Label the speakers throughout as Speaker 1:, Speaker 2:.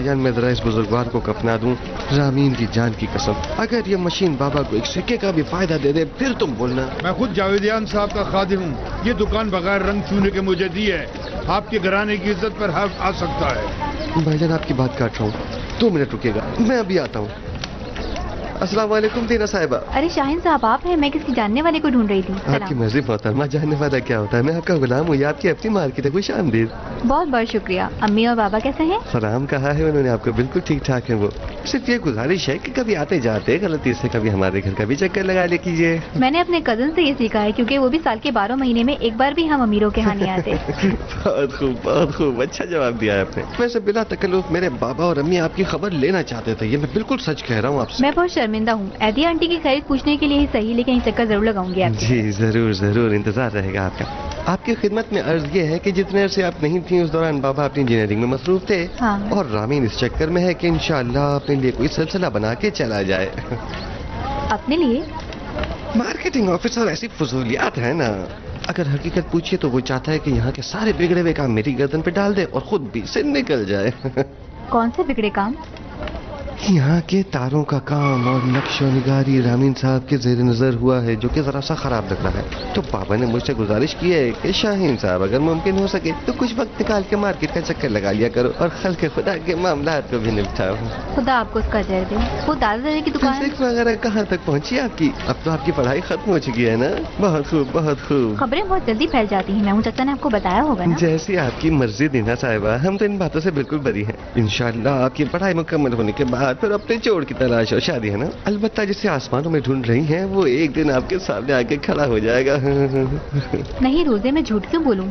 Speaker 1: भाईजान मैं जरा इस बुजुर्गवार को कफना दूं, रामीन की जान की कसम, अगर ये मशीन बाबा को एक सिक्के का भी फायदा दे दे फिर तुम बोलना।
Speaker 2: मैं खुद जावेदियान साहब का खादिम हूँ। ये दुकान बगैर रंग छूने के मुझे दी है। आपके घराने की इज्जत पर हक आ सकता है।
Speaker 1: भाईजान आपकी बात काट रहा हूँ, 2 मिनट रुकिएगा, मैं अभी आता हूँ। अस्सलाम वालेकुम दीना साहिबा।
Speaker 3: अरे शाहीन साहब आप हैं, मैं किसी जानने वाले को ढूंढ रही थी।
Speaker 1: आपकी मर्जी मोहतरमा, जानने वाला क्या होता है, मैं आपका गुलाम हूँ, ये आपकी अपनी मार्केट है, खुश आमदीद।
Speaker 3: बहुत बहुत शुक्रिया। अम्मी और बाबा कैसे हैं?
Speaker 1: सलाम कहा है उन्होंने आपको, बिल्कुल ठीक ठाक है वो। सिर्फ ये गुजारिश है कि कभी आते जाते गलती से कभी हमारे घर का भी चक्कर लगा ले कीजिए।
Speaker 3: मैंने अपने कजन से ये सीखा है, क्योंकि वो भी साल के 12 महीने में एक बार भी हम अमीरों के यहाँ नहीं आते।
Speaker 1: बहुत खूब बहुत खूब, अच्छा जवाब दिया है आपने। वैसे बिला तकल्लुफ मेरे बाबा और अम्मी आपकी खबर लेना चाहते थे, ये मैं बिल्कुल सच कह रहा हूँ आपसे।
Speaker 3: मैं बहुत शर्मिंदा हूँ। एदिया आंटी की खैरियत पूछने के लिए ही सही, लेकिन चक्कर जरूर लगाऊंगी आपकी।
Speaker 1: जी जरूर जरूर, इंतजार रहेगा आपका। आपकी खिदमत में अर्ज ये है कि जितने अरसे आप नहीं थी उस दौरान बाबा अपनी इंजीनियरिंग में मसरूफ थे।
Speaker 3: हाँ।
Speaker 1: और रामीन इस चक्कर में है कि इंशाअल्लाह अपने लिए कोई सिलसिला बना के चला जाए।
Speaker 3: अपने लिए?
Speaker 1: मार्केटिंग ऑफिसर ऐसी फजूलियात है ना, अगर हकीकत पूछिए तो वो चाहता है कि यहाँ के सारे बिगड़े हुए काम मेरी गर्दन पे डाल दे और खुद भी से निकल जाए।
Speaker 3: कौन से बिगड़े काम?
Speaker 1: यहाँ के तारों का काम और नक्श और निगारी रामीन साहब के जेर नजर हुआ है, जो कि जरा सा खराब लग रहा है। तो पापा ने मुझसे गुजारिश की है कि शाहीन साहब अगर मुमकिन हो सके तो कुछ वक्त निकाल के मार्केट का चक्कर लगा लिया करो और खल्के खुदा के मामलात को भी निपटाओ।
Speaker 3: खुदा आपको उसका अजर दे। वो दादाजी की दुकान
Speaker 1: फिजिक्स वगैरह कहाँ तक पहुँची आपकी? अब तो आपकी पढ़ाई खत्म हो चुकी है ना? बहुत खूब बहुत खूब।
Speaker 3: खबरें बहुत जल्दी फैल जाती हैं, मैं चाचा ने आपको बताया होगा ना?
Speaker 1: जैसी आपकी मर्जी दीना साहिबा, हम तो इन बातों से बिल्कुल बरी हैं। इंशाल्लाह आपकी पढ़ाई मुकम्मल होने के बाद फिर अपने जोड़ की तलाश और शादी है ना। अलबत्ता जिसे आसमानों में ढूंढ रही हैं वो एक दिन आपके सामने आके खड़ा हो जाएगा।
Speaker 3: नहीं रोजे, मैं झूठ क्यों बोलूं?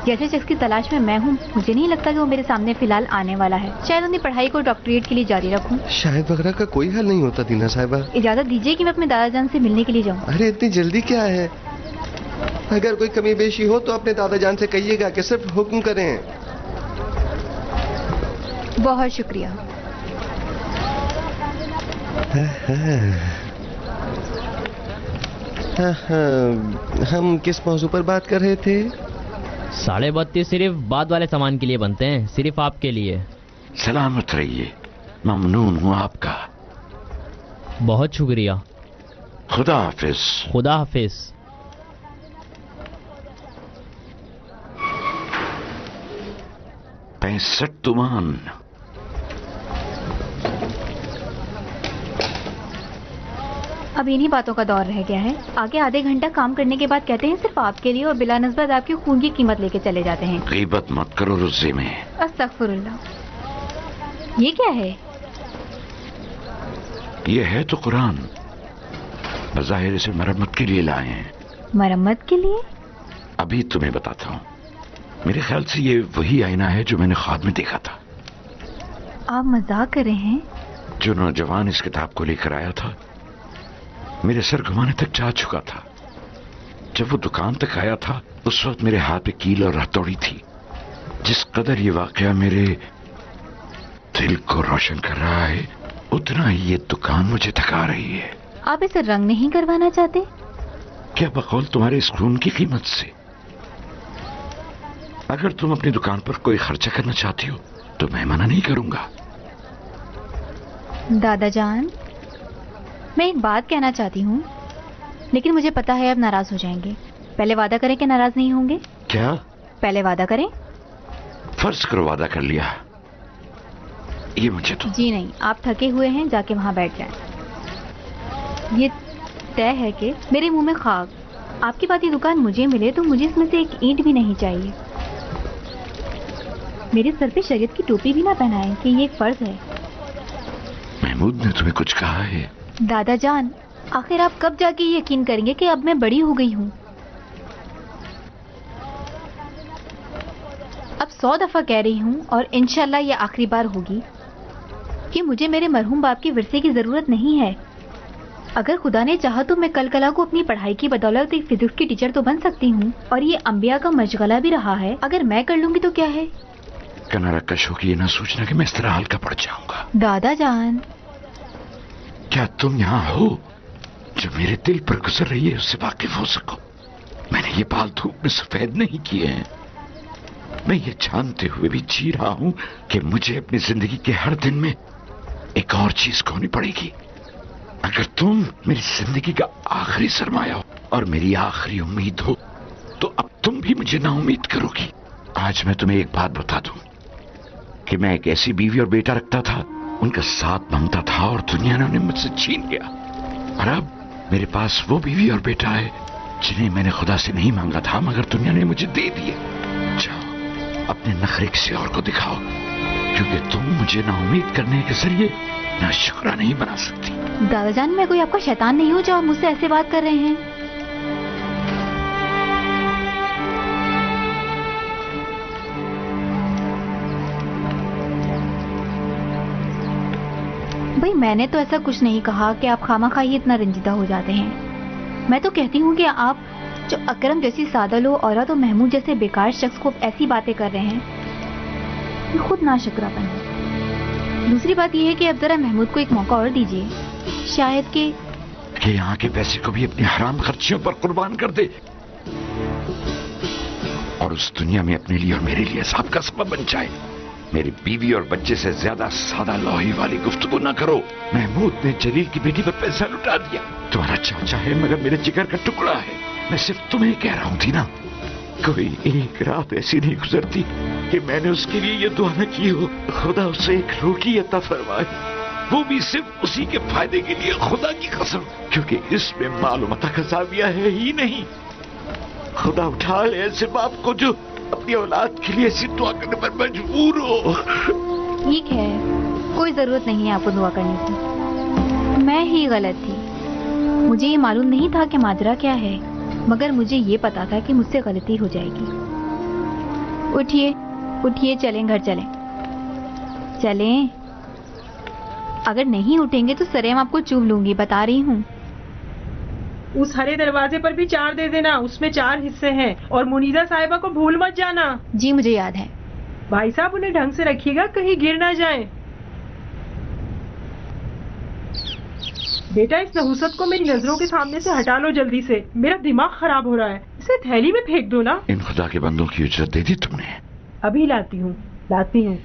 Speaker 3: जैसे शख्स की तलाश में मैं हूँ, मुझे नहीं लगता कि वो मेरे सामने फिलहाल आने वाला है। शायद अपनी पढ़ाई को डॉक्टरेट के लिए जारी रखूं।
Speaker 1: शायद वगैरह का कोई हल नहीं होता दीना साहिबा।
Speaker 3: इजाजत दीजिए कि मैं अपने दादाजान से मिलने के लिए जाऊँ।
Speaker 1: अरे इतनी जल्दी क्या है? अगर कोई कमी बेशी हो तो अपने दादाजान से कहिएगा कि सिर्फ हुक्म करें।
Speaker 3: बहुत शुक्रिया।
Speaker 1: हम किस मौजू पर बात कर रहे थे?
Speaker 4: 32.5 सिर्फ बाद वाले सामान के लिए बनते हैं, सिर्फ आपके लिए।
Speaker 5: सलामत रहिए, ममनून हूँ आपका।
Speaker 4: बहुत शुक्रिया।
Speaker 5: खुदा हाफिज।
Speaker 4: खुदा हाफिज।
Speaker 5: $65
Speaker 3: अब इन्हीं बातों का दौर रह गया है। आगे आधे घंटा काम करने के बाद कहते हैं सिर्फ आपके लिए, और बिला नस्बत आपके खून की कीमत लेके चले जाते हैं।
Speaker 5: गीबत मत करो रुज़े में।
Speaker 3: अस्तगफुरुल्लाह। ये क्या है?
Speaker 5: ये है तो कुरान, बज़ाहिर इसे मरम्मत के लिए लाए हैं।
Speaker 3: मरम्मत के लिए?
Speaker 5: अभी तुम्हें बताता हूँ। मेरे ख्याल से ये वही आईना है जो मैंने ख्वाब में देखा था।
Speaker 3: आप मजाक कर रहे हैं?
Speaker 5: जो नौजवान इस किताब को लेकर आया था मेरे सर घुमाने तक जा चुका था। जब वो दुकान तक आया था उस वक्त मेरे हाथ पे कील और हथौड़ी थी। जिस कदर ये वाकया मेरे दिल को रोशन कर रहा है, उतना ही ये दुकान मुझे थका रही है।
Speaker 3: आप इसे रंग नहीं करवाना चाहते?
Speaker 5: क्या बकौल तुम्हारे इस खून की कीमत से? अगर तुम अपनी दुकान पर कोई खर्चा करना चाहती हो तो मैं मना नहीं करूंगा।
Speaker 3: दादा जान, मैं एक बात कहना चाहती हूँ, लेकिन मुझे पता है आप नाराज हो जाएंगे। पहले वादा करें कि नाराज नहीं होंगे।
Speaker 5: क्या?
Speaker 3: पहले वादा करें।
Speaker 5: फर्ज करो वादा कर लिया। ये मुझे तो।
Speaker 3: जी नहीं, आप थके हुए हैं, जाके वहां बैठ जाएं। ये तय है कि मेरे मुंह में खाक। आपकी बात ये दुकान मुझे मिले तो मुझे इसमें से एक ईंट भी नहीं चाहिए। मेरे सर पे शरीयत की टोपी भी ना पहनाएं कि ये एक फर्ज है।
Speaker 5: महमूद ने तुम्हें कुछ कहा है?
Speaker 3: दादा जान, आखिर आप कब जाके यकीन करेंगे कि अब मैं बड़ी हो गई हूँ? अब 100 दफा कह रही हूँ और इंशाल्लाह ये आखिरी बार होगी कि मुझे मेरे मरहूम बाप के विरसे की जरूरत नहीं है। अगर खुदा ने चाहा तो मैं कल कला को अपनी पढ़ाई की बदौलत एक फिजिक्स की टीचर तो बन सकती हूँ, और ये अंबिया का मशगला भी रहा है। अगर मैं कर लूंगी तो क्या है?
Speaker 5: कनारा कश होगी ये ना सोचना कि मैं इस तरह हल्का पड़ जाऊंगा।
Speaker 3: दादा जान,
Speaker 5: क्या तुम यहाँ हो जो मेरे दिल पर गुजर रही है उससे वाकिफ हो सको? मैंने ये बाल धूप में सफेद नहीं किए हैं। میں یہ جانتے ہوئے بھی جی رہا ہوں کہ مجھے اپنی زندگی کے ہر دن میں ایک اور چیز کھونی پڑے گی. اگر تم میری زندگی کا آخری سرمایہ ہو اور میری آخری امید ہو تو اب تم بھی مجھے نا امید کرو گی. آج میں تمہیں ایک بات بتا دوں کہ میں ایک ایسی بیوی اور بیٹا رکھتا تھا، ان کا ساتھ مانگتا تھا اور دنیا نے انہیں مجھ سے چھین لیا. اور اب میرے پاس وہ بیوی اور بیٹا ہے جنہیں میں نے خدا سے نہیں مانگا تھا مگر دنیا نے مجھے دے دیے. جاؤ اپنے نخرے کسی اور کو دکھاؤ، کیونکہ تم مجھے نا امید کرنے کے ذریعے نا شکرہ نہیں بنا سکتی.
Speaker 3: دادا جان، میں کوئی آپ کا شیطان نہیں ہوں جو آپ مجھ سے ایسے بات کر رہے ہیں. بھئی میں نے تو ایسا کچھ نہیں کہا کہ آپ خواہ مخواہ ہی اتنا رنجیدہ ہو جاتے ہیں. میں تو کہتی ہوں کہ آپ جو اکرم جیسی سادہ لو عورت اور محمود جیسے بیکار شخص کو ایسی باتیں کر رہے ہیں، یہ خود ناشکرہ پن ہے. دوسری بات یہ ہے کہ اب ذرا محمود کو ایک موقع اور دیجیے، شاید کہ
Speaker 5: یہاں کے پیسے کو بھی اپنی حرام خرچیوں پر قربان کر دے اور اس دنیا میں اپنے لیے اور میرے لیے عذاب کا سبب بن جائے. میری بیوی اور بچے سے زیادہ سادہ لوہی والی گفتگو نہ کرو. محمود نے جلیل کی بیٹی پر پیسہ لٹا دیا. تمہارا چاچا ہے مگر میرے جگر کا ٹکڑا ہے. میں صرف تمہیں کہہ رہا ہوں تھی نا، کوئی ایک رات ایسی نہیں گزرتی کہ میں نے اس کے لیے یہ دعا نہ کی ہو خدا اسے ایک روٹی عطا فرمائے، وہ بھی صرف اسی کے فائدے کے لیے. خدا کی قسم، کیونکہ اس میں معلومات کا زاویہ ہے ہی نہیں. خدا اٹھا لے ایسے باپ کو جو اپنی اولاد کے لیے ایسی دعا کرنے پر مجبور ہو.
Speaker 3: ٹھیک ہے، کوئی ضرورت نہیں ہے آپ کو دعا کرنے کی. میں ہی غلط تھی. مجھے یہ معلوم نہیں تھا کہ ماجرا کیا ہے، مگر مجھے یہ پتا تھا کہ مجھ سے غلطی ہو جائے گی. اٹھیے اٹھیے، چلیں گھر چلیں. چلیں. اگر نہیں اٹھیں گے تو سریم آپ کو چوب لوں گی، بتا رہی ہوں.
Speaker 6: اس ہرے دروازے پر بھی 4 دے دینا، اس میں 4 حصے ہیں. اور منیزہ صاحبہ کو بھول مت جانا.
Speaker 3: جی مجھے یاد ہے.
Speaker 6: بھائی صاحب انہیں ڈھنگ سے رکھیے گا، کہیں گر نہ جائیں. بیٹا اس نحوست کو میری نظروں کے سامنے سے ہٹا لو جلدی سے، میرا دماغ خراب ہو رہا ہے. اسے تھیلی میں پھینک دو نا.
Speaker 5: ان خدا کے بندوں کی اجرت دے دی تم نے.
Speaker 6: ابھی لاتی ہوں.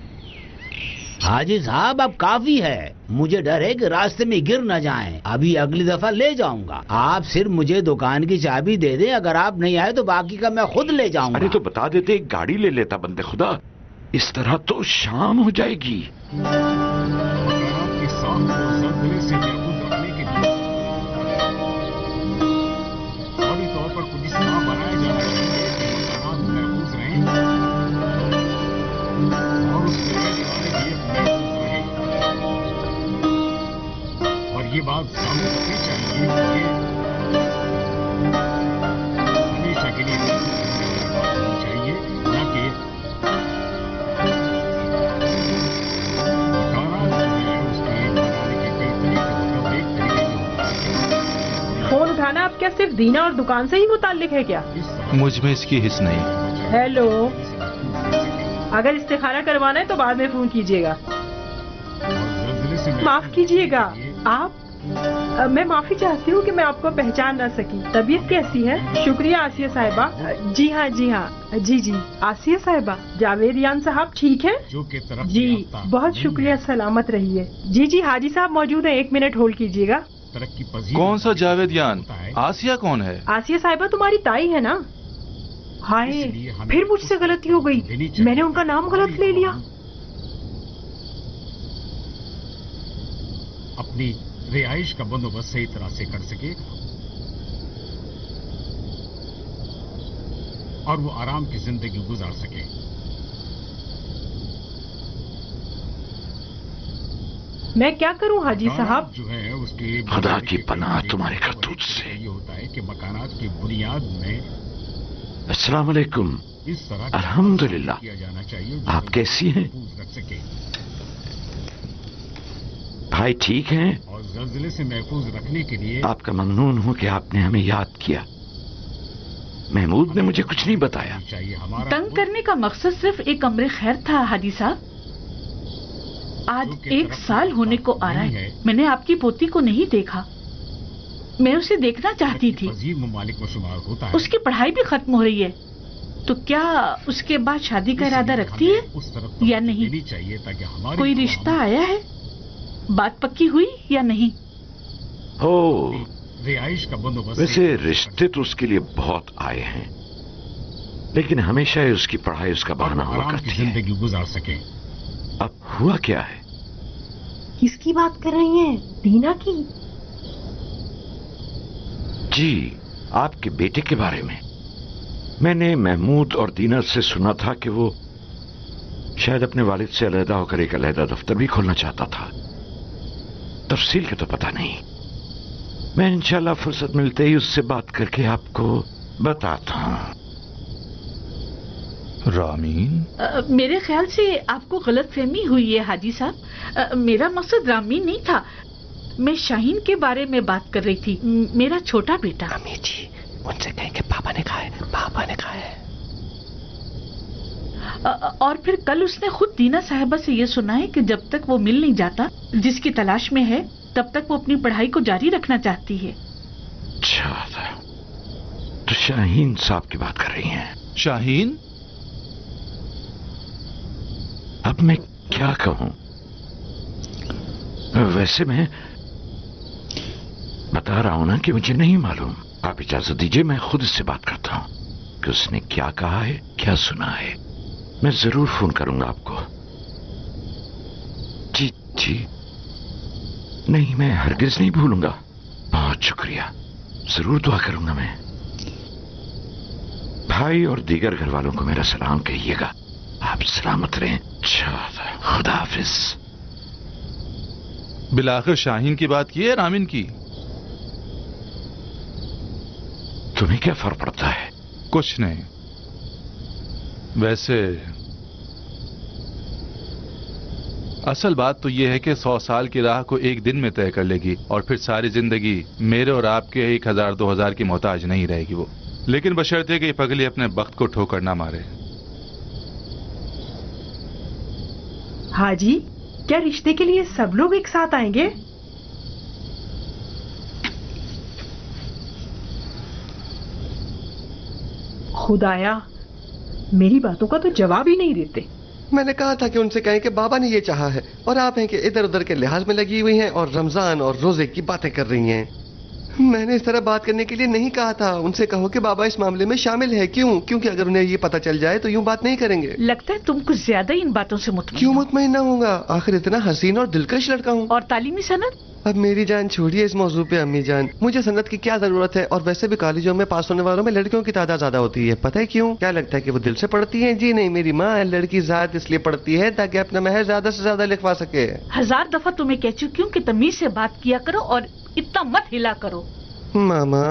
Speaker 7: حاجی صاحب اب کافی ہے، مجھے ڈر ہے کہ راستے میں گر نہ جائیں. ابھی اگلی دفعہ لے جاؤں گا. آپ صرف مجھے دکان کی چابی دے دیں، اگر آپ نہیں آئے تو باقی کا میں خود لے جاؤں گا.
Speaker 5: ارے تو بتا دیتے ایک گاڑی لے لیتا بندے خدا. اس طرح تو شام ہو جائے گی.
Speaker 8: یہ بات سامنے رکھنی چاہیے کہ ہمیشہ کے لیے بات ہونی چاہیے، نہ کہ اس کے بنانے کے کئی طریقے ہوتے ہیں. ایک طریقے جو ہوتا ہے
Speaker 6: فون اٹھانا اب کیا صرف دینا اور دکان سے ہی متعلق ہے کیا؟
Speaker 9: مجھ میں اس کی حص نہیں.
Speaker 6: ہیلو، اگر استخارہ کروانا ہے تو بعد میں فون کیجیے گا. معاف کیجیے گا آپ، میں معافی چاہتی ہوں کہ میں آپ کو پہچان نہ سکی. طبیعت کیسی ہے؟ شکریہ آسیہ صاحبہ. جی ہاں جی آسیہ صاحبہ. جاویدیان صاحب ٹھیک ہے؟ جی بہت شکریہ، سلامت رہیے. جی حاجی صاحب موجود ہیں، 1 منٹ ہولڈ کیجیے گا.
Speaker 9: کون سا جاویدیان؟ آسیہ کون ہے؟
Speaker 6: آسیہ صاحبہ تمہاری تائی ہے نا. ہائے، پھر مجھ سے غلطی ہو گئی، میں نے ان کا نام غلط لے لیا.
Speaker 8: اپنی رہائش کا بندوبست صحیح طرح سے کر سکے اور وہ آرام کی زندگی گزار سکے.
Speaker 6: میں کیا کروں حاجی صاحب؟
Speaker 8: جو ہے اس کے
Speaker 5: خدا کی پناہ تمہارے کرتوت سے.
Speaker 8: یہ ہوتا ہے کہ مکانات کی بنیاد میں
Speaker 5: السلام علیکم.
Speaker 8: اس طرح
Speaker 5: الحمدللہ.
Speaker 8: کیا جانا چاہیے.
Speaker 5: آپ کیسی ہیں؟
Speaker 8: رکھ سکے
Speaker 5: بھائی ٹھیک ہیں؟
Speaker 8: اور زلزلے سے محفوظ رکھنے کے لیے
Speaker 5: آپ کا ممنون ہوں کہ آپ نے ہمیں یاد کیا. محمود نے مجھے کچھ نہیں بتایا.
Speaker 8: چاہیے ہمارا
Speaker 10: تنگ کرنے کا مقصد صرف ایک امر خیر تھا حاجی صاحب. آج 1 سال ہونے کو آ رہا ہے، میں نے آپ کی پوتی کو نہیں دیکھا. میں اسے دیکھنا چاہتی تھی.
Speaker 8: عظیم ممالک میں شمار ہوتا ہے.
Speaker 10: اس کی پڑھائی بھی ختم ہو رہی ہے. तो क्या उसके बाद शादी का इरादा रखती है या नहीं? कोई रिश्ता आया है? बात पक्की हुई या नहीं?
Speaker 5: हो, वैसे रिश्ते तो उसके लिए बहुत आए हैं, लेकिन हमेशा ही उसकी पढ़ाई उसका बहाना हुआ करती है।
Speaker 8: गुजार सके।
Speaker 5: अब हुआ क्या है?
Speaker 6: किसकी बात कर रही हैं? दीना की?
Speaker 5: जी, आपके बेटे के बारे में। मैंने महमूद और दीना से सुना था कि वो शायद अपने वालिद से अलहदा होकर एक अलहदा दफ्तर भी खोलना चाहता था। तफसील का तो पता नहीं। मैं इंशाल्लाह फुर्सत मिलते ही उससे बात करके आपको बताता हूं।
Speaker 9: रामीन,
Speaker 10: मेरे ख्याल से आपको गलत फहमी हुई है हाजी साहब। मेरा मकसद रामीन नहीं था, मैं शाहीन के बारे में बात कर रही थी, मेरा छोटा बेटा।
Speaker 1: अम्मी जी, उनसे कहें कि पापा ने कहा है, पापा ने कहा है।
Speaker 10: और फिर कल उसने खुद दीना साहिबा से ये सुना है कि जब तक वो मिल नहीं जाता जिसकी तलाश में है, तब तक वो अपनी पढ़ाई को जारी रखना चाहती है।
Speaker 5: अच्छा, तो शाहीन साहब की बात कर रही हैं।
Speaker 9: शाहीन?
Speaker 5: अब मैं क्या कहूं? वैसे मैं बता रहा हूं ना कि मुझे नहीं मालूम। आप इजाजत दीजिए, मैं खुद इससे बात करता हूं कि उसने क्या कहा है, क्या सुना है। मैं जरूर फोन करूंगा आपको। जी जी, नहीं, मैं हरगिज नहीं भूलूंगा। बहुत शुक्रिया, जरूर दुआ करूंगा मैं। भाई और दीगर घर वालों को मेरा सलाम कहिएगा। आप सलामत रहें। खुदा हाफिज।
Speaker 9: बिलाखिर शाहीन की बात की है रामीन की?
Speaker 5: तुम्हें क्या फर्क पड़ता है?
Speaker 9: कुछ नहीं। वैसे असल बात तो यह है कि 100 साल की राह को एक दिन में तय कर लेगी और फिर सारी जिंदगी मेरे और आपके 1000-2000 की मोहताज नहीं रहेगी वो। लेकिन बशर्ते कि ये पगली अपने बख्त को ठोकर ना मारे।
Speaker 6: हाजी, क्या रिश्ते के लिए सब लोग एक साथ आएंगे? खुदाया, मेरी बातों का तो जवाब ही नहीं देते।
Speaker 1: मैंने कहा था कि उनसे कहें कि बाबा ने ये चाहा है, और आप हैं कि इधर उधर के लिहाज में लगी हुई हैं और रमजान और रोजे की बातें कर रही हैं। मैंने इस तरह बात करने के लिए नहीं कहा था। उनसे कहो कि बाबा इस मामले में शामिल है। क्यों? क्योंकि अगर उन्हें ये पता चल जाए तो यूं बात नहीं करेंगे।
Speaker 10: लगता है तुम कुछ ज्यादा इन बातों से मुतमईन।
Speaker 1: क्यों मुतमईन ना होगा? आखिर इतना हसीन और दिलकश लड़का हूँ।
Speaker 10: और तालीमी सनद?
Speaker 1: अब मेरी जान छोड़िए इस मौजू पे अम्मी जान, मुझे सनद की क्या जरूरत है? और वैसे भी कॉलेजों में पास होने वालों में लड़कियों की तादाद ज्यादा होती है। पता है क्यों? क्या लगता है कि वो दिल से पढ़ती हैं? जी नहीं, मेरी माँ लड़की जात इसलिए पढ़ती है ताकि अपना महर ज्यादा से ज्यादा लिखवा सके।
Speaker 10: 1000 दफा तुम्हें कह चुकी हूँ कि तमीज से बात किया करो और इतना मत हिला करो।
Speaker 1: मामा,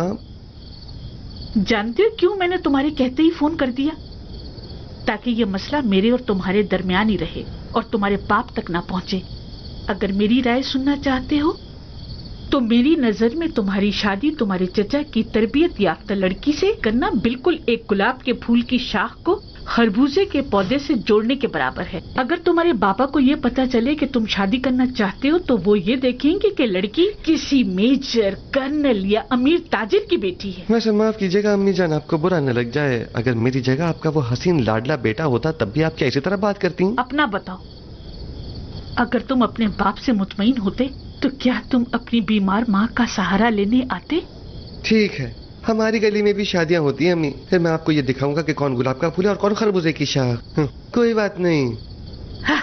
Speaker 10: जानते हो क्यों मैंने तुम्हारे कहते ही फोन कर दिया? ताकि ये मसला मेरे और तुम्हारे दरमियान ही रहे और तुम्हारे बाप तक ना पहुंचे। अगर मेरी राय सुनना चाहते हो तो मेरी नजर में तुम्हारी शादी तुम्हारे चचा की तरबियत याफ्ता लड़की से करना बिल्कुल एक गुलाब के फूल की शाख को खरबूजे के पौधे से जोड़ने के बराबर है। अगर तुम्हारे बाबा को ये पता चले कि तुम शादी करना चाहते हो तो वो ये देखेंगे कि लड़की किसी मेजर, कर्नल या अमीर ताजिर की बेटी है।
Speaker 1: वैसे माफ कीजिएगा अम्मी जान, आपको बुरा न लग जाए, अगर मेरी जगह आपका वो हसीन लाडला बेटा होता तब भी आप क्या इसी तरह बात करती?
Speaker 10: अपना बताओ, अगर तुम अपने बाप से मुतमईन होते तो क्या तुम अपनी बीमार माँ का सहारा लेने आते?
Speaker 1: ठीक है, हमारी गली में भी शादियां होती हैं अम्मी, फिर मैं आपको ये दिखाऊंगा कि कौन गुलाब का फूल है और कौन खरबूजे की शाख। कोई बात नहीं।
Speaker 10: हाँ,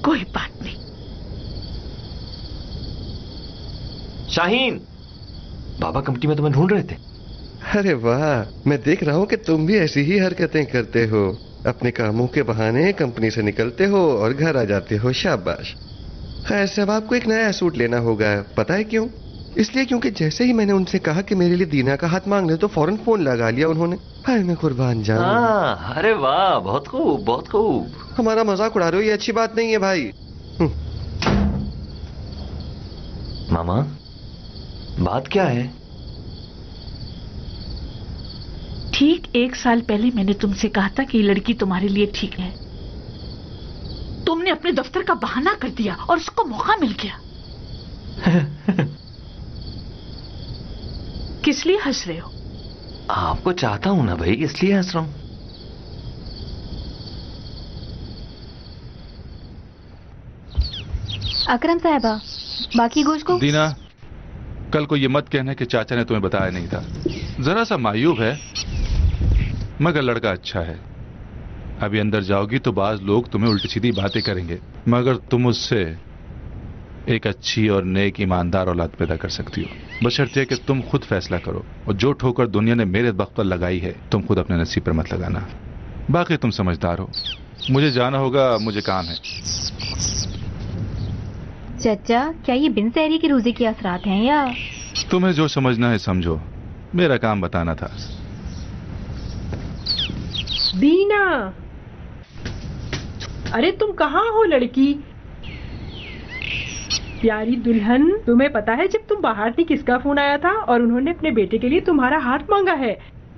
Speaker 10: कोई बात नहीं।
Speaker 11: शाहीन, बाबा कंपनी में तुम्हें ढूंढ रहे थे।
Speaker 1: अरे वाह, मैं देख रहा हूँ कि तुम भी ऐसी ही हरकतें करते हो। अपने कामों के बहाने कंपनी से निकलते हो और घर आ जाते हो। शाबाश। खैर सब आपको एक नया सूट लेना होगा। पता है क्यों? इसलिए क्योंकि जैसे ही मैंने उनसे कहा कि मेरे लिए दीना का हाथ मांग ले तो फौरन फोन लगा लिया उन्होंने। हाय मैं कुर्बान जाऊं।
Speaker 11: अरे वाह, बहुत खूब, बहुत खूब।
Speaker 1: हमारा मजाक उड़ा रहे हो, ये अच्छी बात नहीं है भाई।
Speaker 11: मामा, बात क्या है?
Speaker 10: ठीक 1 साल पहले मैंने तुमसे कहा था कि ये लड़की तुम्हारे लिए ठीक है। तुमने अपने दफ्तर का बहाना कर दिया और उसको मौका मिल गया। किस लिए हंस रहे हो?
Speaker 11: आपको चाहता हूं ना भाई, इसलिए हंस रहा हूं।
Speaker 3: अकरम साहिबा, बाकी गोश्त को
Speaker 9: दीना, कल को ये मत कहना कि चाचा ने तुम्हें बताया नहीं था। जरा सा मायूब है मगर लड़का अच्छा है। अभी अंदर जाओगी तो बाज लोग तुम्हें उल्टी सीधी बातें करेंगे, मगर तुम उससे एक अच्छी और नेक ईमानदार औलाद पैदा कर सकती हो, बशर्ते कि तुम खुद फैसला करो। और जो ठोकर दुनिया ने मेरे वक्त पर लगाई है तुम खुद अपने नसीब पर मत लगाना। बाकी तुम समझदार हो। मुझे जाना होगा, मुझे काम है।
Speaker 3: चचा, क्या ये बिन सहरी की रोजे के असरात हैं या?
Speaker 9: तुम्हें जो समझना है समझो, मेरा काम बताना था।
Speaker 6: दीना, अरे तुम कहाँ हो लड़की? प्यारी दुल्हन, तुम्हें पता है जब तुम बाहर थी किसका फोन आया था और उन्होंने अपने बेटे के लिए तुम्हारा हाथ मांगा है।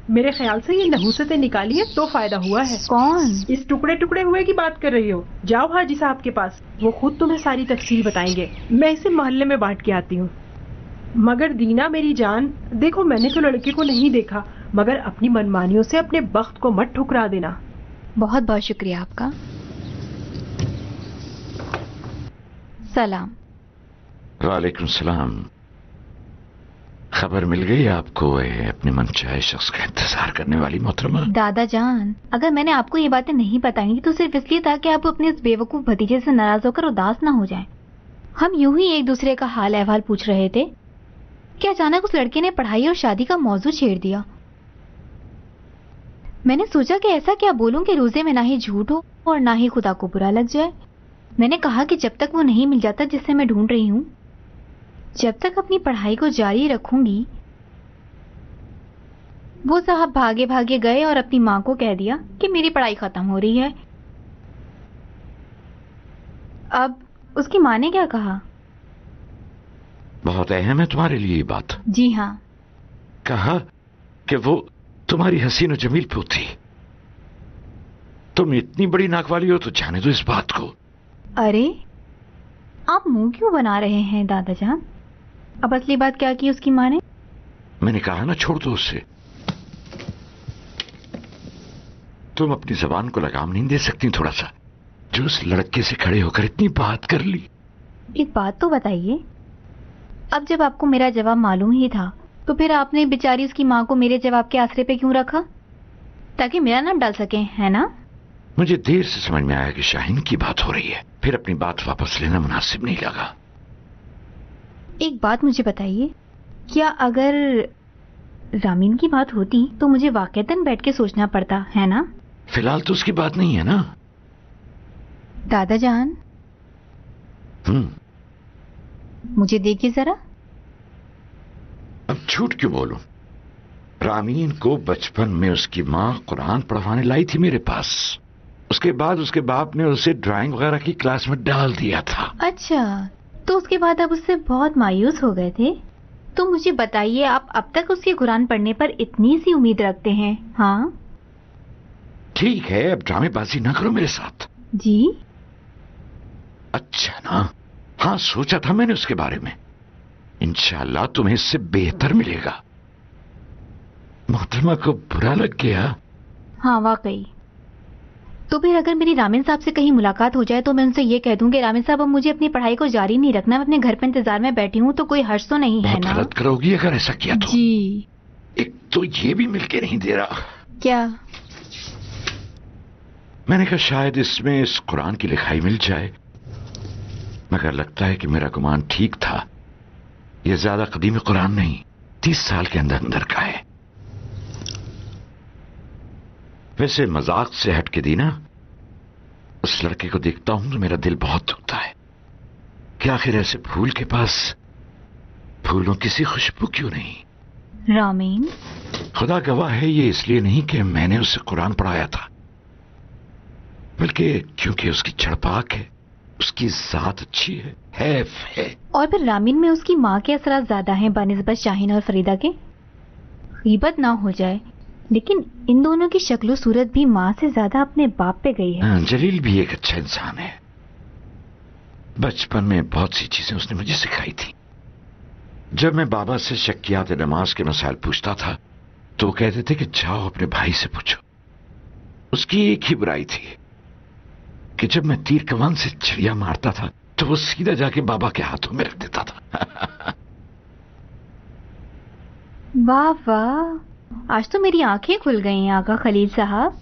Speaker 6: मेरे ख्याल से ये नहूसतें निकाली है तो फायदा हुआ है।
Speaker 3: कौन?
Speaker 6: इस टुकड़े टुकड़े हुए की बात कर रही हो? जाओ हाजी साहब के पास, वो खुद तुम्हें सारी तफसील बताएंगे। मैं इसे मोहल्ले में बांट के आती हूँ। मगर दीना मेरी जान, देखो मैंने तो लड़के को नहीं देखा, मगर अपनी मनमानियों से अपने बख्त को मत ठुकरा देना।
Speaker 3: बहुत बहुत शुक्रिया आपका। सलाम।
Speaker 5: वालेकुम सलाम। खबर मिल गई आपको अपने मनचाहे शख्स का इंतजार करने वाली मोहतरमा?
Speaker 3: दादा जान, अगर मैंने आपको ये बातें नहीं बताई तो सिर्फ इसलिए ताकि आप अपने इस बेवकूफ भतीजे से नाराज होकर उदास ना हो जाएं। हम यूं ही एक दूसरे का हाल अहवाल पूछ रहे थे कि अचानक उस लड़के ने पढ़ाई और शादी का मौजू छेड़ दिया। मैंने सोचा कि ऐसा क्या बोलूं कि रोजे में ना ही झूठ हो और ना ही खुदा को बुरा लग जाए। मैंने कहा कि जब तक वो नहीं मिल जाता जिसे मैं ढूंढ रही हूँ, जब तक अपनी पढ़ाई को जारी रखूंगी। वो साहब भागे भागे गए और अपनी माँ को कह दिया कि मेरी पढ़ाई खत्म हो रही है। अब उसकी माँ ने क्या कहा?
Speaker 5: बहुत अहम है तुम्हारे लिए ये बात?
Speaker 3: जी हाँ।
Speaker 5: कहा कि वो तुम्हारी हसीन और जमील पे थी। तुम इतनी बड़ी नाक वाली हो तो जाने दो इस बात को।
Speaker 3: अरे आप मुंह क्यों बना रहे हैं दादा जान? अब असली बात क्या की उसकी माँ ने?
Speaker 5: मैंने कहा ना छोड़ दो उससे। तुम अपनी जबान को लगाम नहीं दे सकती थोड़ा सा, जो उस लड़के से खड़े होकर इतनी बात कर ली?
Speaker 3: एक बात तो बताइए, अब जब आपको मेरा जवाब मालूम ही था तो फिर आपने बेचारी उसकी माँ को मेरे जवाब के आसरे पे क्यों रखा? ताकि मेरा नाम डाल सके, है ना?
Speaker 5: मुझे देर से समझ में आया कि शाहीन की बात हो रही है, फिर अपनी बात वापस लेना मुनासिब नहीं लगा।
Speaker 3: एक बात मुझे बताइए, क्या अगर रामीन की बात होती तो मुझे वाकईतन बैठ के सोचना पड़ता, है ना?
Speaker 5: फिलहाल तो उसकी बात नहीं है ना
Speaker 3: दादा जान। मुझे देखिए जरा।
Speaker 5: अब झूठ क्यों बोलूं? रामीन को बचपन में उसकी माँ कुरान पढ़वाने लाई थी मेरे पास। उसके बाद उसके बाप ने उसे ड्राइंग वगैरह की क्लास में डाल दिया था।
Speaker 3: अच्छा, तो उसके बाद आप उससे बहुत मायूस हो गए थे। तो मुझे बताइए, आप अब तक उसके कुरान पढ़ने पर इतनी सी उम्मीद रखते हैं? हाँ
Speaker 5: ठीक है, अब ड्रामेबाजी ना करो मेरे साथ।
Speaker 3: जी?
Speaker 5: अच्छा ना, हाँ सोचा था मैंने उसके बारे में। इंशाल्लाह तुम्हें इससे बेहतर मिलेगा। मोहतरमा को बुरा लग गया?
Speaker 3: हाँ वाकई। तो फिर अगर मेरी रामीन साहब से कहीं मुलाकात हो जाए तो मैं उनसे ये कह दूं कि रामीन साहब अब मुझे अपनी पढ़ाई को जारी नहीं रखना, मैं अपने घर पे इंतजार में बैठी हूँ, तो कोई हर्ष तो नहीं है ना?
Speaker 5: गलत करोगी अगर ऐसा किया तो।
Speaker 3: जी।
Speaker 5: एक तो ये भी मिलके नहीं दे रहा।
Speaker 3: क्या?
Speaker 5: मैंने कहा शायद इसमें इस कुरान की लिखाई मिल जाए, मगर लगता है कि मेरा गुमान ठीक था। यह ज्यादा कदीम कुरान नहीं, 30 साल के अंदर अंदर का है। वैसे मजाक से हट के दीना, उस लड़के को देखता हूं तो मेरा दिल बहुत दुखता है कि आखिर ऐसे फूल के पास फूलों की सी खुशबू क्यों नहीं?
Speaker 3: रामीन?
Speaker 5: खुदा गवाह है, ये इसलिए नहीं कि मैंने उसे कुरान पढ़ाया था, बल्कि क्योंकि उसकी चढ़पाक है, उसकी जात अच्छी है।
Speaker 3: और फिर रामीन में उसकी माँ के असरात ज्यादा हैं बनिस्बत शाहीन और फरीदा के। गीबत ना हो जाए, लेकिन इन दोनों की शक्लो सूरत भी माँ से ज्यादा अपने बाप पे गई है।
Speaker 5: जलील भी एक अच्छा इंसान है। बचपन में बहुत सी चीजें उसने मुझे सिखाई थी। जब मैं बाबा से शक्कियात नमाज के मसाइल पूछता था तो वो कहते थे कि जाओ अपने भाई से पूछो। उसकी एक ही बुराई थी कि जब मैं तीर कमान से चिड़िया मारता था तो वो सीधा जाके बाबा के हाथों में रख देता था।
Speaker 3: वाह वाह, आज तो मेरी आंखें खुल गई हैं आका खलील साहब।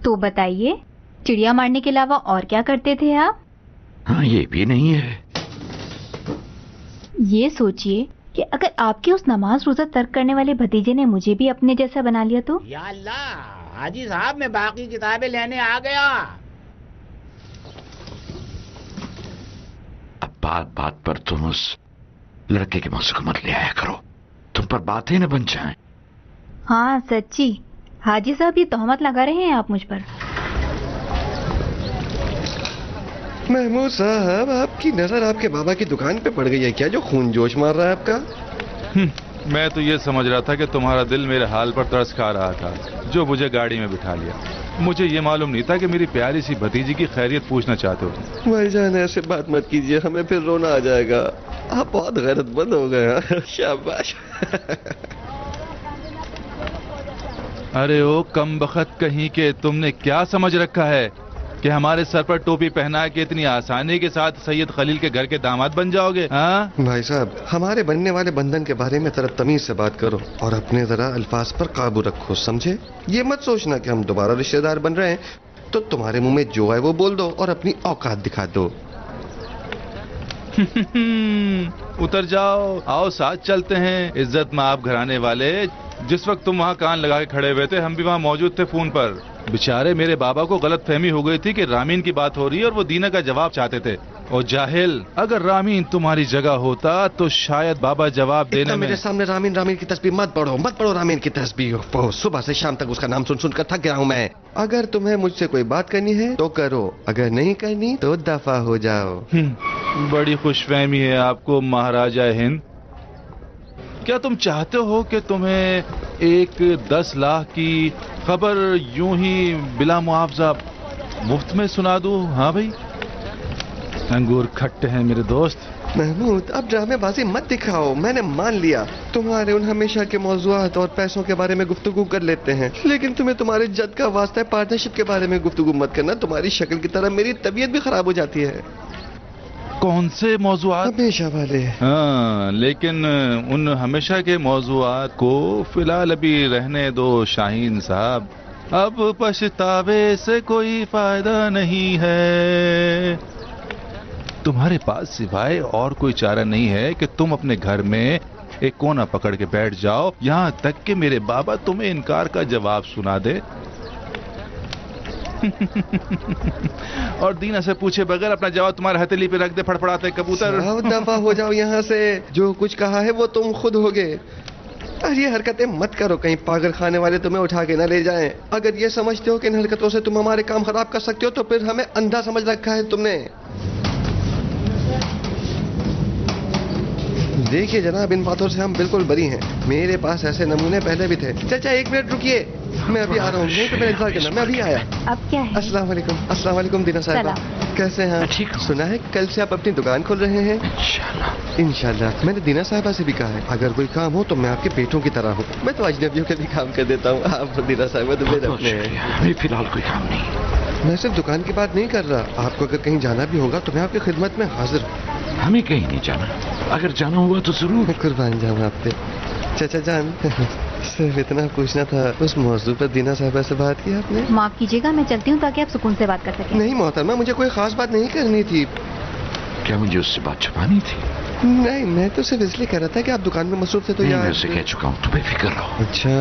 Speaker 3: तो बताइए, चिड़िया मारने के अलावा और क्या करते थे आप?
Speaker 5: हाँ, ये भी नहीं है।
Speaker 3: ये सोचिए कि अगर आपके उस नमाज रोजा तर्क करने वाले भतीजे ने मुझे भी अपने जैसा बना लिया तो?
Speaker 7: या अल्लाह, हाजी साहब मैं बाकी किताबें लेने आ गया।
Speaker 5: अब बात बात पर तुम उस लड़के के मौसम को मत ले आया करो, तुम पर बातें न बन जाएं।
Speaker 3: हाँ सच्ची, हाजी साहब ये तोहमत लगा रहे हैं आप मुझ पर।
Speaker 1: महमूद साहब, आपकी नजर आपके बाबा की दुकान पे पड़ गई है क्या, जो खून जोश मार रहा है आपका?
Speaker 9: मैं तो ये समझ रहा था कि तुम्हारा दिल मेरे हाल पर तरस खा रहा था, जो मुझे गाड़ी में बिठा लिया। मुझे ये मालूम नहीं था कि मेरी प्यारी सी भतीजी की खैरियत पूछना चाहते हो।
Speaker 1: भाईजान ऐसे बात मत कीजिए, हमें फिर रोना आ जाएगा। आप बहुत गैरतमंद हो गए हैं। शाबाश।
Speaker 9: अरे ओ कम बखत कहीं के, तुमने क्या समझ रखा है कि हमारे सर पर टोपी पहना के इतनी आसानी के साथ सैयद खलील के घर के दामाद बन जाओगे? हाँ
Speaker 1: भाई साहब, हमारे बनने वाले बंधन के बारे में जरा तमीज से बात करो और अपने जरा अल्फाज पर काबू रखो, समझे? ये मत सोचना कि हम दोबारा रिश्तेदार बन रहे हैं तो तुम्हारे मुंह में जो है वो बोल दो और अपनी औकात दिखा दो।
Speaker 9: उतर जाओ, आओ साथ चलते हैं। इज्जत में आप घराने वाले, जिस वक्त तुम वहाँ कान लगा के खड़े हुए थे हम भी वहाँ मौजूद थे फोन पर। बेचारे मेरे बाबा को गलत फहमी हो गई थी कि रामीन की बात हो रही है और वो दीना का जवाब चाहते थे। और जाहिल, अगर रामीन तुम्हारी जगह होता तो शायद बाबा जवाब देने में।
Speaker 1: मेरे सामने रामीन रामीन की तस्बीह मत पढ़ो रामीन की तस्बीह। सुबह से शाम तक उसका नाम सुन सुन कर थक गया हूँ मैं। अगर तुम्हें मुझसे कोई बात करनी है तो करो, अगर नहीं करनी तो दफा हो जाओ।
Speaker 9: बड़ी खुशफहमी है आपको महाराजा हिंद। क्या तुम चाहते हो कि तुम्हें एक 10 लाख की खबर यूं ही बिला मुआवजा मुफ्त में सुना दूं? हाँ भाई, अंगूर खट्टे हैं मेरे दोस्त।
Speaker 1: महमूद, अब ड्रामेबाजी मत दिखाओ। मैंने मान लिया तुम्हारे उन हमेशा के मौजूआत और पैसों के बारे में गुफ्तगू कर लेते हैं, लेकिन तुम्हें तुम्हारे जद का वास्ता है पार्टनरशिप के बारे में गुफ्तगू मत करना। तुम्हारी शक्ल की तरह मेरी तबीयत भी खराब हो जाती है।
Speaker 9: कौन से मौजूआत?
Speaker 1: हमेशा वाले।
Speaker 9: हाँ, लेकिन उन हमेशा के मौजूआत को फिलहाल अभी रहने दो शाहीन साहब। अब पछतावे से कोई फायदा नहीं है। तुम्हारे पास सिवाय और कोई चारा नहीं है कि तुम अपने घर में एक कोना पकड़ के बैठ जाओ, यहाँ तक कि मेरे बाबा तुम्हें इनकार का जवाब सुना दे और दीना से पूछे बगैर अपना जवाब तुम्हारे हथेली पे रख दे फड़फड़ाते कबूतर।
Speaker 1: दफा हो जाओ यहाँ से। जो कुछ कहा है वो तुम खुद होगे। ये हरकतें मत करो, कहीं पागल खाने वाले तुम्हें उठा के न ले जाएं। अगर ये समझते हो कि इन हरकतों से तुम हमारे काम खराब कर सकते हो तो फिर हमें अंधा समझ रखा है तुमने। देखिए जनाब, इन बातों से हम बिल्कुल बरी हैं। मेरे पास ऐसे नमूने पहले भी थे। चाचा 1 मिनट रुकिए, मैं अभी आ रहा हूँ। नहीं तो मेरा इंतजार करना, मैं अभी आया।
Speaker 3: अब क्या है?
Speaker 1: अस्सलाम वालेकुम। अस्सलाम वालेकुम दीना साहिबा, कैसे हैं?
Speaker 5: ठीक।
Speaker 1: सुना है कल से आप अपनी दुकान खोल रहे हैं?
Speaker 5: इंशाल्लाह।
Speaker 1: इंशाल्लाह। मैंने दीना साहिबा से भी कहा है अगर कोई काम हो तो मैं आपके बेटों की तरह हूँ। मैं तो अजनबियों के भी काम कर देता हूँ। आप दीना साहिबा तो मेरे अपने हैं।
Speaker 5: अभी फिलहाल कोई काम नहीं।
Speaker 1: मैं सिर्फ दुकान की बात नहीं कर रहा, आपको अगर कहीं जाना भी होगा तो मैं आपकी खिदमत में हाजिर हूँ।
Speaker 5: हमें कहीं नहीं जाना, अगर जाना हुआ तो जरूर।
Speaker 1: कुर्बान जाऊँ आप पे। चाचा जान, सिर्फ इतना पूछना था, उस मौजू पर दीना साहिबा से बात की आपने?
Speaker 3: माफ कीजिएगा, मैं चलती हूँ ताकि आप सुकून से बात कर सकें।
Speaker 1: नहीं मोहतरमा, मुझे कोई खास बात नहीं करनी थी।
Speaker 5: क्या मुझे उससे बात छुपानी थी?
Speaker 1: नहीं, मैं तो सिर्फ इसलिए कह रहा था कि आप दुकान में मसरूफ थे तो यार।
Speaker 5: मैं उसे कह चुका हूँ, तुम्हें फिक्र रहो।
Speaker 1: अच्छा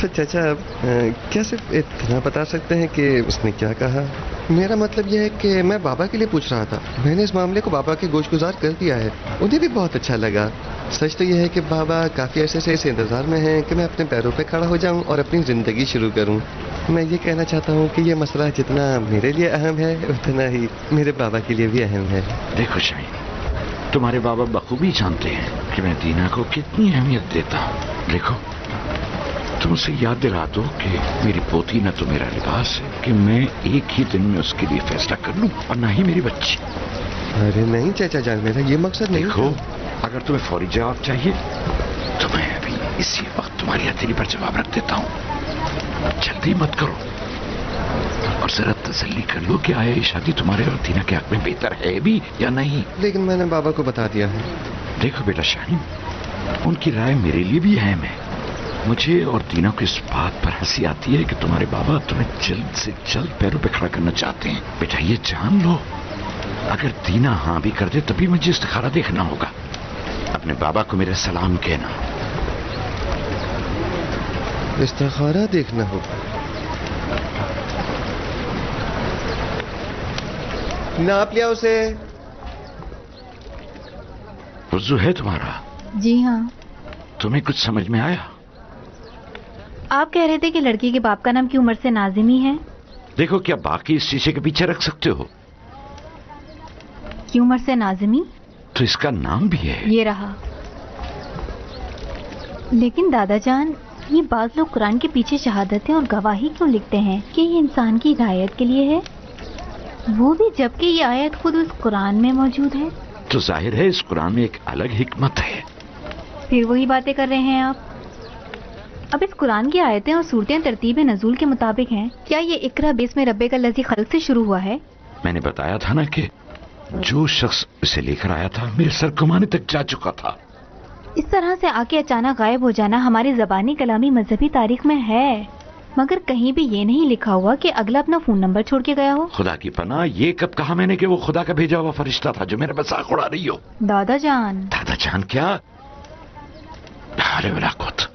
Speaker 1: तो चाचा क्या सिर्फ इतना बता सकते हैं कि उसने क्या कहा? मेरा मतलब यह है कि मैं बाबा के लिए पूछ रहा था। मैंने इस मामले को बाबा के गोशगुजार कर दिया है, उन्हें भी बहुत अच्छा लगा। सच तो यह है कि बाबा काफी अरसे से इस इंतजार में हैं कि मैं अपने पैरों पे खड़ा हो जाऊं और अपनी जिंदगी शुरू करूं। मैं ये कहना चाहता हूं कि ये मसला जितना मेरे लिए अहम है उतना ही मेरे बाबा के लिए भी अहम है।
Speaker 5: देखो शाहीन, तुम्हारे बाबा बखूबी जानते हैं कि मैं दीना को कितनी अहमियत देता हूँ। देखो, तुम उसे याद दिला दो कि मेरी पोती न तो मेरा लिबास है कि मैं एक ही दिन में उसके लिए फैसला कर लूं, और न ही मेरी बच्ची।
Speaker 1: अरे नहीं चाचा जान, मेरा ये मकसद नहीं।
Speaker 5: देखो, अगर तुम्हें फौरी जवाब चाहिए तो मैं अभी इसी वक्त तुम्हारी हथेली पर जवाब रख देता हूँ। जल्दी मत करो। और जरा तसल्ली कर लो कि आया ये शादी तुम्हारे और दीना के हक में बेहतर है भी या नहीं।
Speaker 1: लेकिन मैंने बाबा को बता दिया है।
Speaker 5: देखो बेटा शाहीन, उनकी राय मेरे लिए भी अहम है। मुझे और दीना को इस बात पर हंसी आती है कि तुम्हारे बाबा तुम्हें जल्द से जल्द पैरों पे खड़ा करना चाहते हैं। बेटा ये जान लो, अगर दीना हाँ भी कर दे तभी मुझे इस्तिखारा देखना होगा। अपने बाबा को मेरा सलाम कहना।
Speaker 1: इस्तिखारा देखना होगा? नाप लिया उसे।
Speaker 5: वुज़ू है तुम्हारा?
Speaker 3: जी हाँ।
Speaker 5: तुम्हें कुछ समझ में आया?
Speaker 3: आप कह रहे थे कि लड़की के बाप का नाम की उम्र से नाजिमी है।
Speaker 5: देखो क्या बाकी इस शीशे के पीछे रख सकते हो?
Speaker 3: की उम्र से नाजिमी?
Speaker 5: तो इसका नाम भी है।
Speaker 3: ये रहा। लेकिन दादा जान, ये बात लोग कुरान के पीछे शहादतें और गवाही क्यों लिखते हैं कि ये इंसान की हिदायत के लिए है, वो भी जबकि ये आयत खुद उस कुरान में मौजूद है।
Speaker 5: तो जाहिर है इस कुरान में एक अलग हिकमत है।
Speaker 3: फिर वही बातें कर रहे हैं आप। अब इस कुरान की आयतें और सूरतें तरतीब नज़ूल के मुताबिक हैं। क्या ये इकरा बिस्म रब्बिक लज़ी खल्क़ से शुरू हुआ है?
Speaker 5: मैंने बताया था ना कि जो शख्स इसे लेकर आया था मेरे सर घुमाने तक जा चुका था।
Speaker 3: इस तरह से आके अचानक गायब हो जाना हमारी ज़बानी कलामी मजहबी तारीख में है, मगर कहीं भी ये नहीं लिखा हुआ कि अगला अपना फोन नंबर छोड़ के गया हो।
Speaker 5: खुदा की पनाह, ये कब कहा मैंने कि वो खुदा का भेजा हुआ फरिश्ता था जो मेरा मजाक उड़ा रही हो?
Speaker 3: दादा जान।
Speaker 5: दादा जान क्या? अरे वलाकुत।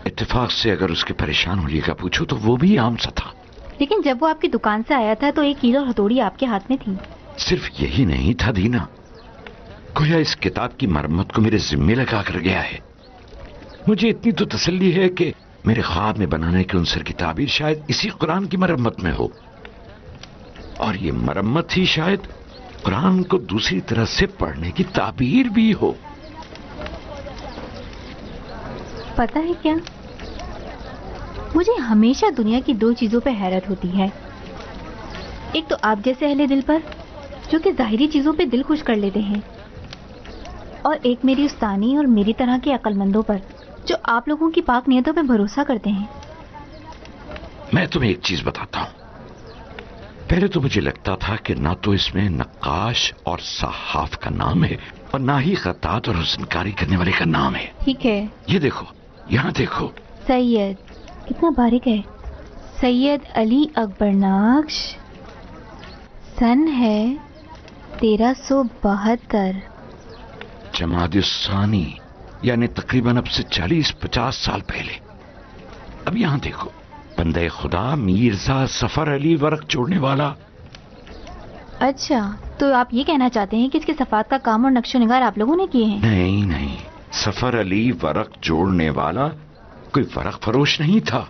Speaker 5: इत्तेफाक से अगर उसके परेशान होने का पूछो तो वो भी आम सा था।
Speaker 3: लेकिन जब वो आपकी दुकान से आया था तो एक कील और हथौड़ी आपके हाथ में थी।
Speaker 5: सिर्फ यही नहीं था दीना, गोया इस किताब की मरम्मत को मेरे जिम्मे लगा कर गया है। मुझे इतनी तो तसल्ली है कि मेरे ख्वाब में बनाने के उनसर की ताबीर शायद इसी कुरान की मरम्मत में हो, और ये मरम्मत ही शायद कुरान को दूसरी तरह से पढ़ने की ताबीर भी हो।
Speaker 3: पता है क्या, मुझे हमेशा दुनिया की दो चीजों पर हैरत होती है। एक तो आप जैसे अहले दिल पर जो कि जाहिरी चीजों पे दिल खुश कर लेते हैं, और एक मेरी उस्तानी और मेरी तरह के अक्लमंदों पर जो आप लोगों की पाक नियतों पे भरोसा करते हैं।
Speaker 5: मैं तुम्हें एक चीज बताता हूं। पहले तो मुझे लगता था कि ना तो इसमें नक्काश और सहाफ का नाम है और ना ही खत्तात और हुस्नकारी करने वाले का नाम है।
Speaker 3: ठीक है,
Speaker 5: ये देखो, यहाँ देखो।
Speaker 3: सैयद, कितना बारीक है। सैयद अली अकबर नक्श, सन है 1372,
Speaker 5: जमादिस्सानी, यानी तकरीबन अब से 40-50 साल पहले। अब यहाँ देखो, बंदे खुदा मीर्जा सफर अली वर्क जोड़ने वाला।
Speaker 3: अच्छा, तो आप ये कहना चाहते हैं कि इसके सफात का काम और नक्शो निगार आप लोगों ने किए हैं?
Speaker 5: नहीं नहीं, सफर अली वर्क जोड़ने वाला कोई वर्क फरोश नहीं था।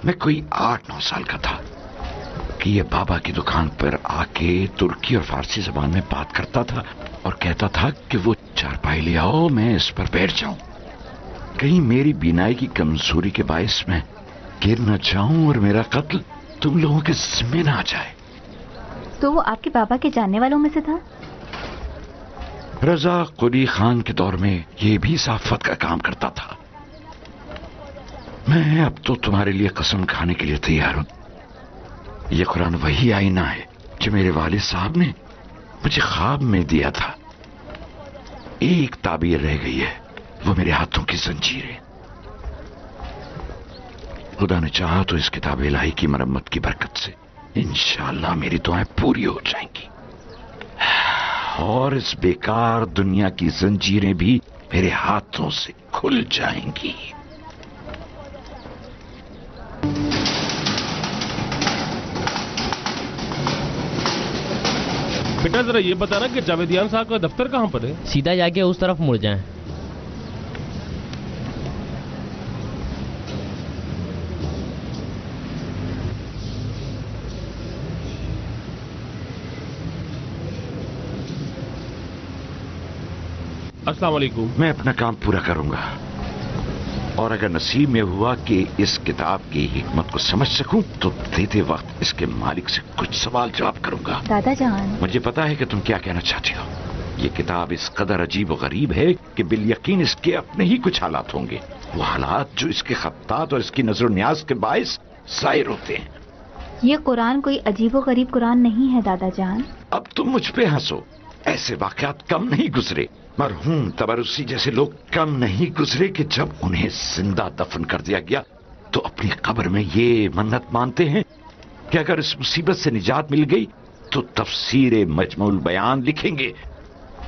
Speaker 5: मैं कोई 8-9 साल का था कि ये बाबा की दुकान पर आके तुर्की और फारसी जबान में बात करता था और कहता था कि वो चारपाई ले आओ, मैं इस पर बैठ जाऊं, कहीं मेरी बीनाई की कमजोरी के बायस में गिर न जाऊं और मेरा कत्ल तुम लोगों के जिम्मे न आ जाए।
Speaker 3: तो वो आपके बाबा के जानने वालों में से था?
Speaker 5: रजा कुली खान के दौर में ये भी साफत का काम करता था। मैं अब तो तुम्हारे लिए कसम खाने के लिए तैयार हूं। ये कुरान वही आईना है जो मेरे वालिद साहब ने मुझे ख्वाब में दिया था। एक ताबीर रह गई है, वो मेरे हाथों की जंजीर है। खुदा ने चाहा तो इस किताब इलाही की मरम्मत की बरकत से इंशाअल्लाह मेरी दुआएं पूरी हो जाएंगी और इस बेकार दुनिया की जंजीरें भी मेरे हाथों से खुल जाएंगी।
Speaker 12: बेटा जरा ये बताना कि जावेदियान साहब का दफ्तर कहाँ पर है?
Speaker 4: सीधा जाके उस तरफ मुड़ जाएं।
Speaker 12: अस्सलाम वालेकुम।
Speaker 5: मैं अपना काम पूरा करूंगा और अगर नसीब में हुआ कि इस किताब की हिकमत को समझ सकूं तो देते वक्त इसके मालिक से कुछ सवाल जवाब करूंगा।
Speaker 3: दादा जान,
Speaker 5: मुझे पता है कि तुम क्या कहना चाहती हो। ये किताब इस कदर अजीब और गरीब है कि बिल यकीन इसके अपने ही कुछ हालात होंगे, वो हालात जो इसके खत्तात और इसकी नजर न्याज के बायस जाहिर होते हैं।
Speaker 3: ये कुरान कोई अजीबो गरीब कुरान नहीं है दादा जान।
Speaker 5: अब तुम मुझ पे हंसो, ऐसे वाकयात कम नहीं गुजरे, मरहूम तबरुसी जैसे लोग कम नहीं गुजरे कि जब उन्हें जिंदा दफन कर दिया गया तो अपनी कब्र में ये मन्नत मानते हैं कि अगर इस मुसीबत से निजात मिल गई तो तफसीर मजमूल बयान लिखेंगे।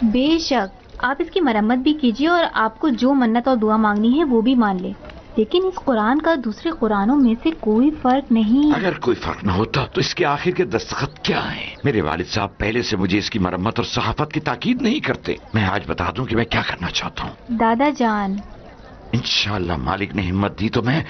Speaker 3: बेशक आप इसकी मरम्मत भी कीजिए और आपको जो मन्नत और दुआ मांगनी है वो भी मान ले, लेकिन इस कुरान का दूसरे कुरानों में से कोई फर्क नहीं।
Speaker 5: अगर कोई फर्क न होता तो इसके आखिर के दस्तखत क्या हैं? मेरे वालिद साहब पहले से मुझे इसकी मरम्मत और सहाफत की ताकीद नहीं करते। मैं आज बता दूं कि मैं क्या करना चाहता हूँ।
Speaker 3: दादा जान,
Speaker 5: इंशाअल्लाह मालिक ने हिम्मत दी तो मैं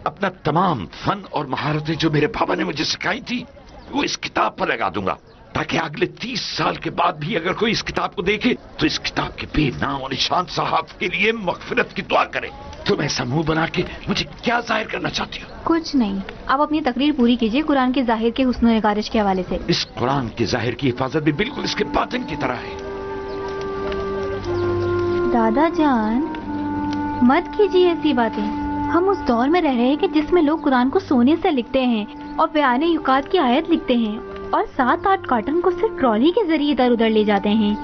Speaker 5: अपना तमाम फन और महारतें जो मेरे बाबा ने मुझे सिखाई थी वो इस किताब पर लगा दूंगा, ताकि अगले 30 साल के बाद भी अगर कोई इस किताब को देखे तो इस किताब के बेनाम और निशान साहब के लिए मगफिरत की दुआ करे। तुम ऐसा मुंह बना के मुझे क्या जाहिर करना चाहती हो?
Speaker 3: कुछ नहीं, आप अपनी तकरीर पूरी कीजिए कुरान के जाहिर के हुस्न निगारिश के हवाले से।
Speaker 5: इस कुरान के जाहिर की हिफाजत भी बिल्कुल इसके बातिन की तरह है।
Speaker 3: दादा जान, मत कीजिए ऐसी बातें। हम उस दौर में रह रहे हैं कि जिसमें लोग कुरान को सोने से लिखते हैं और बयान युकात की आयत लिखते हैं और 7-8 कार्टन को सिर्फ ट्रॉली के जरिए इधर उधर ले जाते हैं।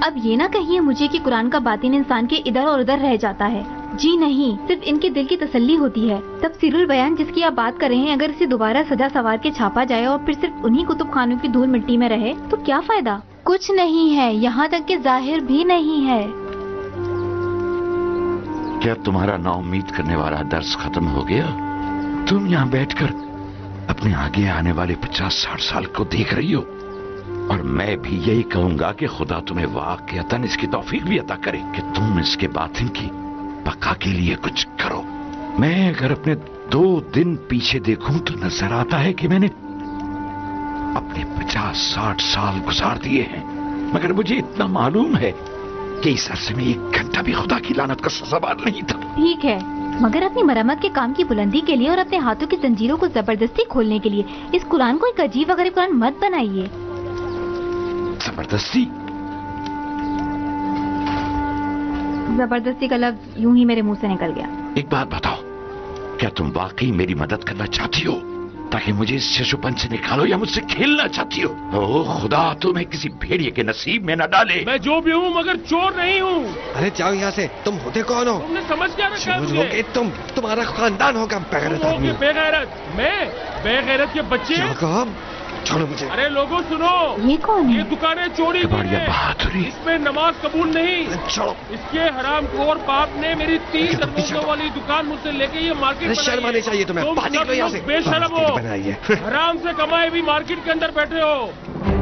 Speaker 3: अब ये ना कहिए मुझे कि कुरान का बातिन इंसान के इधर और उधर रह जाता है। जी नहीं, सिर्फ इनके दिल की तसल्ली होती है। तफसीरुल बयान जिसकी आप बात कर रहे हैं, अगर इसे दोबारा सजा सवार के छापा जाए और फिर सिर्फ उन्हीं कुतुब खानों की धूल मिट्टी में रहे तो क्या फायदा? कुछ नहीं है, यहाँ तक कि जाहिर भी नहीं है।
Speaker 5: क्या तुम्हारा नाउम्मीद करने वाला दर्स खत्म हो गया? तुम यहाँ बैठकर अपने आगे आने वाले 50-60 साल को देख रही हो, और मैं भी यही कहूंगा कि खुदा तुम्हें वाकईतन इसकी तौफीक भी अता करे कि तुम इसके बातिन की बका के लिए कुछ करो। मैं अगर अपने 2 दिन पीछे देखूं तो नजर आता है कि मैंने अपने 50-60 साल गुजार दिए हैं, मगर मुझे इतना मालूम है कि इस अरसे में 1 घंटा भी खुदा की लानत का सजाबार नहीं था।
Speaker 3: ठीक है, मगर अपनी मरम्मत के काम की बुलंदी के लिए और अपने हाथों की जंजीरों को जबरदस्ती खोलने के लिए इस कुरान को एक अजीब वगैरह कुरान मत बनाइए।
Speaker 5: जबरदस्ती?
Speaker 3: जबरदस्ती का लफ्ज यूं ही मेरे मुंह से निकल गया।
Speaker 5: एक बात बताओ, क्या तुम वाकई मेरी मदद करना चाहती हो ताकि मुझे इस शिशुपन से निकालो, या मुझसे खेलना चाहती हो? ओह खुदा, तुम्हें किसी भेड़िए के नसीब में न डाले।
Speaker 12: मैं जो भी हूँ मगर चोर नहीं हूँ।
Speaker 1: अरे जाओ यहाँ से, तुम होते कौन हो?
Speaker 12: तुमने समझ क्या रखा है मुझे?
Speaker 1: होगे तुम, तुम्हारा खानदान होगा बेगैरत आदमी।
Speaker 12: बेगैरत? मैं बेगैरत के बच्चे?
Speaker 1: क्या कहा? छोड़ो मुझे।
Speaker 12: अरे लोगों सुनो,
Speaker 3: ये कौन है?
Speaker 12: ये दुकानें चोरी की हैं, इसमें नमाज कबूल नहीं।
Speaker 1: छोड़ो।
Speaker 12: इसके हरामखोर बाप ने मेरी 30 तरबूजों वाली दुकान मुझसे लेके ये मार्केट
Speaker 1: शर्म आनी चाहिए तुम्हें।
Speaker 12: तुम सब लोग बेशर्म हो, हराम से कमाए भी मार्केट के अंदर बैठे हो।